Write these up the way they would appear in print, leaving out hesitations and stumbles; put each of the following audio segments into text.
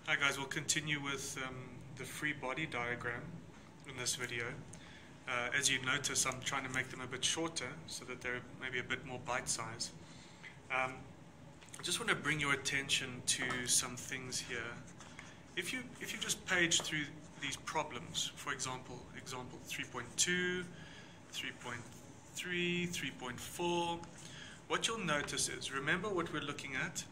Hi guys, we'll continue with the free body diagram in this video. As you notice, I'm trying to make them a bit shorter so that they're maybe a bit more bite-sized. I just want to bring your attention to some things here. If you just page through these problems, for example 3.2, 3.3, 3.4, what you'll notice is, remember what we're looking at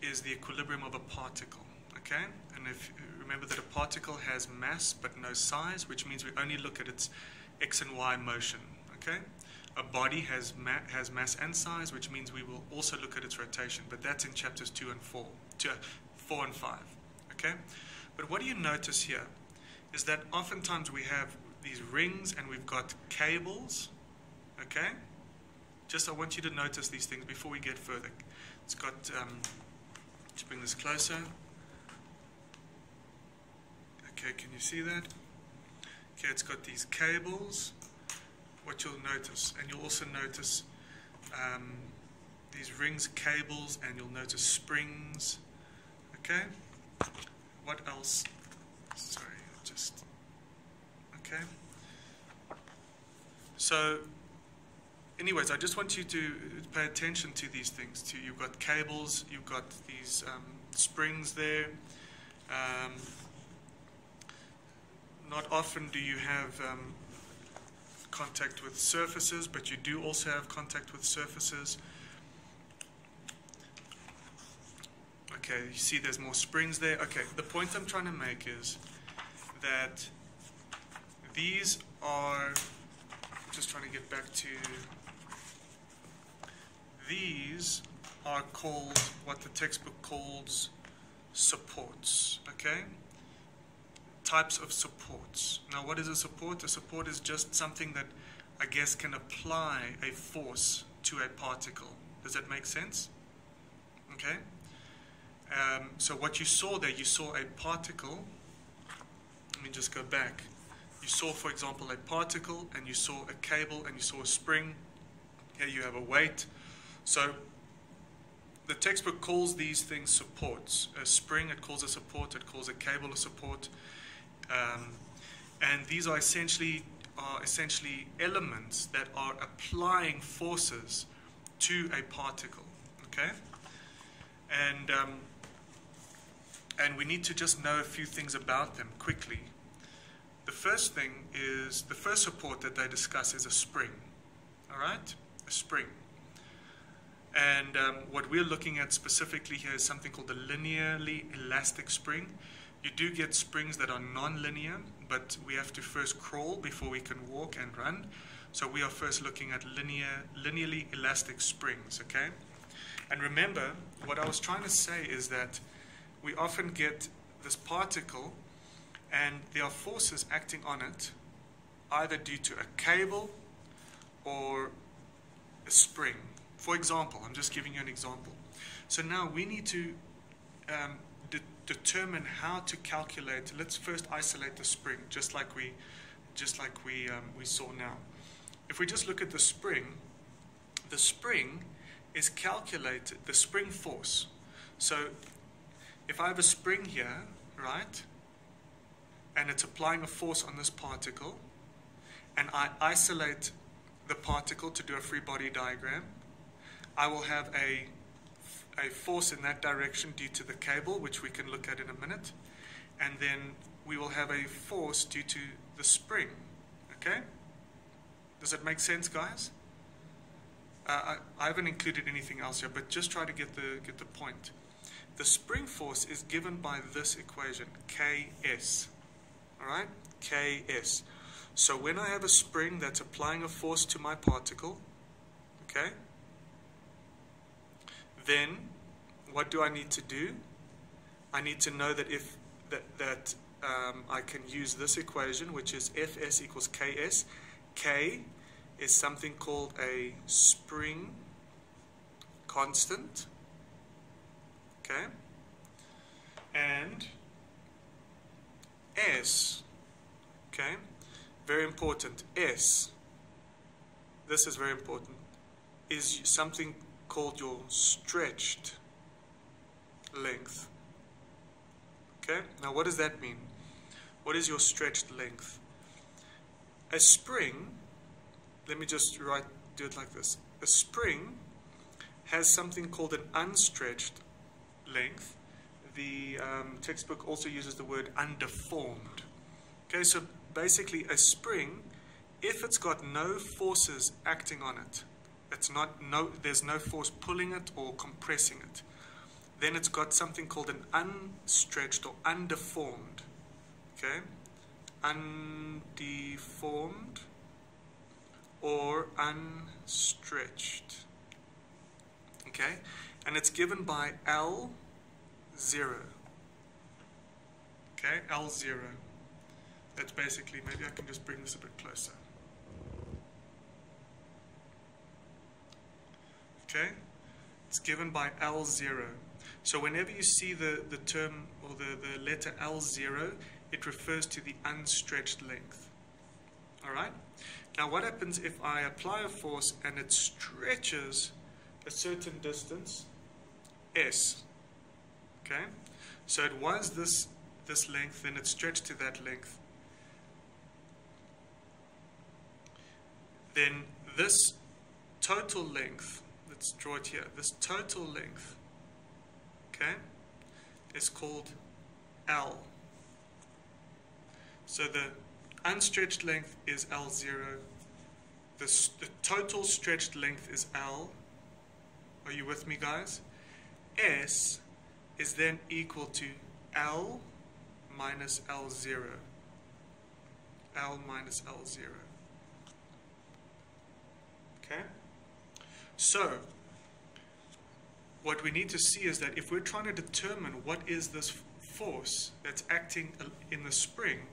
is the equilibrium of a particle. Okay, and if you remember that a particle has mass but no size, which means we only look at its x and y motion. Okay, a body has mass and size, which means we will also look at its rotation, but that's in chapters 4 and 5. Okay, but what do you notice here is that oftentimes we have these rings and we've got cables. Okay, just I want you to notice these things before we get further. It's got let's bring this closer. Okay, can you see that? Okay, it's got these cables. What you'll notice, and you'll also notice these rings, cables, and you'll notice springs. Okay, what else? Sorry, just okay. So, anyways, I just want you to pay attention to these things. You've got cables, you've got these springs there. Not often do you have contact with surfaces, but you do also have contact with surfaces. Okay, you see there's more springs there. Okay, the point I'm trying to make is that these are, just trying to get back to, these are called what the textbook calls supports. Okay? Types of supports. Now, what is a support? A support is just something that, I guess, can apply a force to a particle. Does that make sense? Okay? So what you saw there, you saw a particle. Let me just go back. You saw, for example, a particle, and you saw a cable, and you saw a spring. Here you have a weight. So the textbook calls these things supports. A spring, it calls a support. It calls a cable a support. And these are essentially elements that are applying forces to a particle. Okay, and we need to just know a few things about them quickly. The first thing is, the first support that they discuss is a spring. All right, a spring. And what we're looking at specifically here is something called the linearly elastic spring. You do get springs that are non-linear, but we have to first crawl before we can walk and run. So we are first looking at linearly elastic springs, okay? And remember, what I was trying to say is that we often get this particle, and there are forces acting on it, either due to a cable or a spring. For example, I'm just giving you an example. So now we need to determine how to calculate. Let's first isolate the spring, just like we saw now. If we just look at the spring is calculated, the spring force. So if I have a spring here, right, and it's applying a force on this particle, and I isolate the particle to do a free body diagram, I will have a force in that direction due to the cable, which we can look at in a minute, and then we will have a force due to the spring. Okay? Does that make sense, guys? I haven't included anything else here, but just try to get the point. The spring force is given by this equation, Ks. All right? Ks. So when I have a spring that's applying a force to my particle, okay, then what do I need to do? I need to know that if I can use this equation, which is Fs equals Ks. K is something called a spring constant. Okay? And S, okay? Very important. S, this is very important, is something called your stretched length. Okay, now what does that mean? What is your stretched length? A spring, let me just do it like this. A spring has something called an unstretched length. The textbook also uses the word undeformed. Okay, so basically a spring, if it's got no forces acting on it, there's no force pulling it or compressing it, then it's got something called an unstretched or undeformed. Okay, undeformed or unstretched. Okay, and it's given by L0. Okay, L0. That's basically, maybe I can just bring this a bit closer. Okay, it's given by L0. So whenever you see the term or the letter L0, it refers to the unstretched length. Alright? Now what happens if I apply a force and it stretches a certain distance, S? Okay? So it was this length, then it stretched to that length. Then this total length, let's draw it here, this total length, okay, is called L. So the unstretched length is L0, the total stretched length is L. Are you with me, guys? S is then equal to L minus L0. L minus L0. Okay? So, what we need to see is that if we're trying to determine what is this force that's acting in the spring,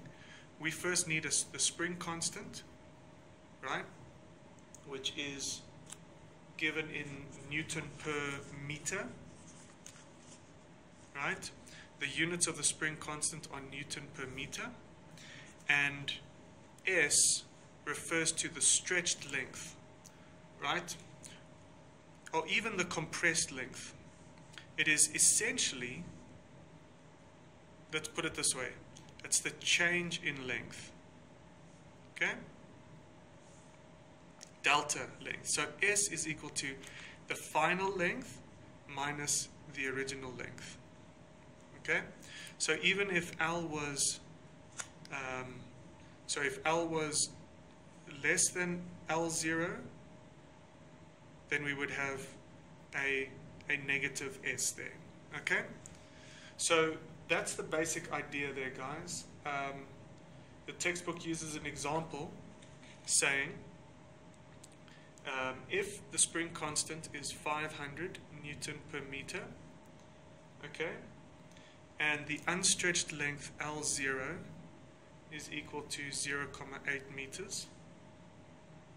we first need the spring constant, right? Which is given in Newton per meter, right? The units of the spring constant are Newton per meter, and S refers to the stretched length, right? Or even the compressed length. It is essentially, let's put it this way, it's the change in length. Okay? Delta length. So S is equal to the final length minus the original length. Okay? So even if L was, if L was less than L0, then we would have a negative S there. Okay? So that's the basic idea there, guys. The textbook uses an example saying if the spring constant is 500 Newton per meter, okay, and the unstretched length L0 is equal to 0,8 meters,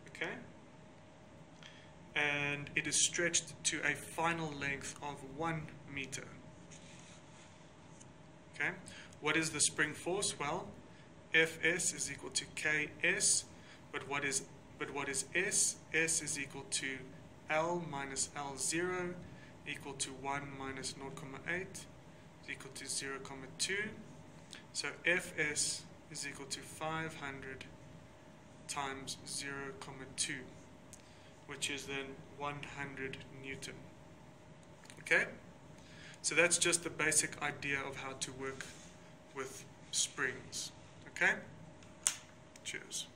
okay, and it is stretched to a final length of 1 meter. Okay, what is the spring force? Well, Fs is equal to Ks, but what is S? S is equal to L minus L0 equal to 1 minus 0,8 is equal to 0,2. So Fs is equal to 500 times 0,2, which is then 100 Newton. Okay? So that's just the basic idea of how to work with springs. Okay? Cheers.